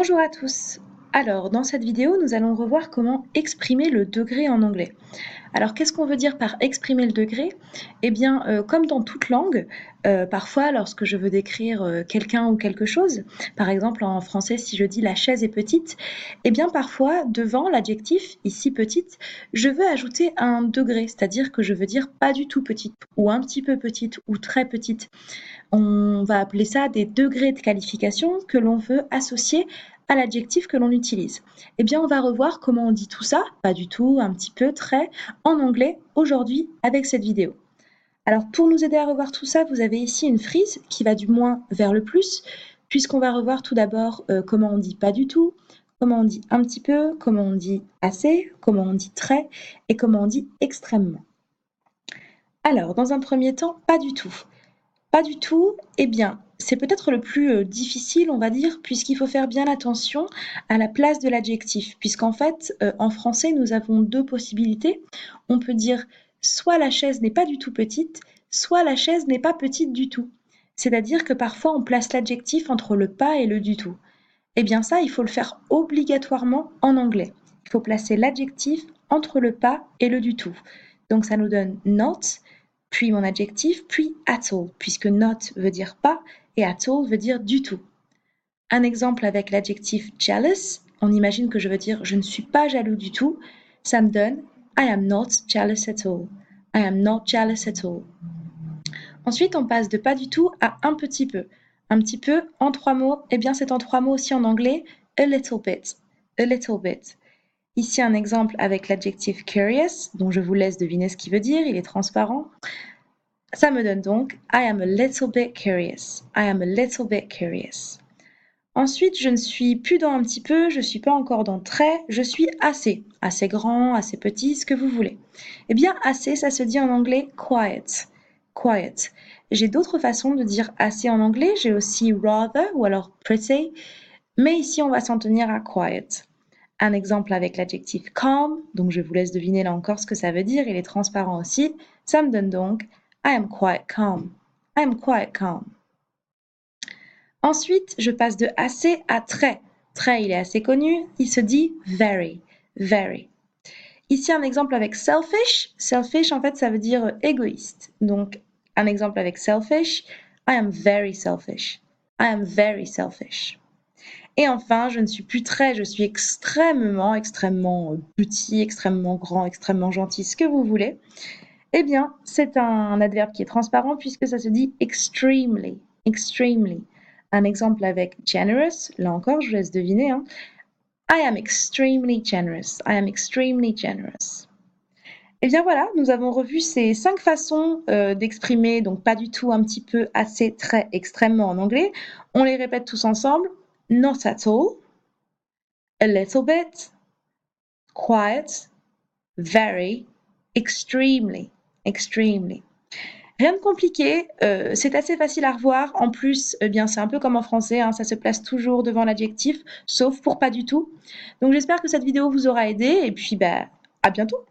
Bonjour à tous. Alors, dans cette vidéo, nous allons revoir comment exprimer le degré en anglais. Alors, qu'est-ce qu'on veut dire par exprimer le degré? Eh bien, comme dans toute langue, parfois, lorsque je veux décrire quelqu'un ou quelque chose, par exemple en français, si je dis la chaise est petite, eh bien, parfois, devant l'adjectif, ici petite, je veux ajouter un degré, c'est-à-dire que je veux dire pas du tout petite, ou un petit peu petite, ou très petite. On va appeler ça des degrés de qualification que l'on veut associer à l'adjectif que l'on utilise. Eh bien, on va revoir comment on dit tout ça, pas du tout, un petit peu, très, en anglais aujourd'hui avec cette vidéo. Alors, pour nous aider à revoir tout ça, vous avez ici une frise qui va du moins vers le plus, puisqu'on va revoir tout d'abord comment on dit pas du tout, comment on dit un petit peu, comment on dit assez, comment on dit très et comment on dit extrêmement. Alors, dans un premier temps, pas du tout. Pas du tout, eh bien, c'est peut-être le plus difficile, on va dire, puisqu'il faut faire bien attention à la place de l'adjectif, puisqu'en fait, en français, nous avons deux possibilités. On peut dire soit la chaise n'est pas du tout petite, soit la chaise n'est pas petite du tout. C'est-à-dire que parfois, on place l'adjectif entre le pas et le du tout. Eh bien ça, il faut le faire obligatoirement en anglais. Il faut placer l'adjectif entre le pas et le du tout. Donc ça nous donne not, puis mon adjectif, puis at all, puisque not veut dire pas et at all veut dire du tout. Un exemple avec l'adjectif jealous, on imagine que je veux dire je ne suis pas jaloux du tout, ça me donne I am not jealous at all. I am not jealous at all. Ensuite, on passe de pas du tout à un petit peu. Un petit peu en trois mots, eh bien c'est en trois mots aussi en anglais, a little bit. A little bit. Ici un exemple avec l'adjectif curious, dont je vous laisse deviner ce qu'il veut dire, il est transparent. Ça me donne donc I am a little bit curious. I am a little bit curious. Ensuite, je ne suis plus dans un petit peu, je ne suis pas encore dans très, je suis assez. Assez grand, assez petit, ce que vous voulez. Eh bien, assez, ça se dit en anglais quiet. Quiet. J'ai d'autres façons de dire assez en anglais, j'ai aussi rather ou alors pretty, mais ici on va s'en tenir à quiet. Un exemple avec l'adjectif calm, donc je vous laisse deviner là encore ce que ça veut dire, il est transparent aussi, ça me donne donc I am quite calm. I am quite calm. Ensuite, je passe de assez à très. Très, il est assez connu, il se dit very, very. Ici, un exemple avec selfish. Selfish, en fait, ça veut dire égoïste. Donc, un exemple avec selfish, I am very selfish. I am very selfish. Et enfin, je ne suis plus très, je suis extrêmement, extrêmement petit, extrêmement grand, extrêmement gentil, ce que vous voulez. Eh bien, c'est un adverbe qui est transparent puisque ça se dit extremely, extremely. Un exemple avec generous, là encore, je vous laisse deviner. Hein. I am extremely generous. I am extremely generous. Eh bien voilà, nous avons revu ces 5 façons d'exprimer, donc pas du tout, un petit peu, assez, très, extrêmement en anglais. On les répète tous ensemble. Not at all, a little bit, quiet, very, extremely, extremely. Rien de compliqué, c'est assez facile à revoir. En plus, eh bien, c'est un peu comme en français, hein, ça se place toujours devant l'adjectif, sauf pour pas du tout. Donc j'espère que cette vidéo vous aura aidé et puis bah, à bientôt.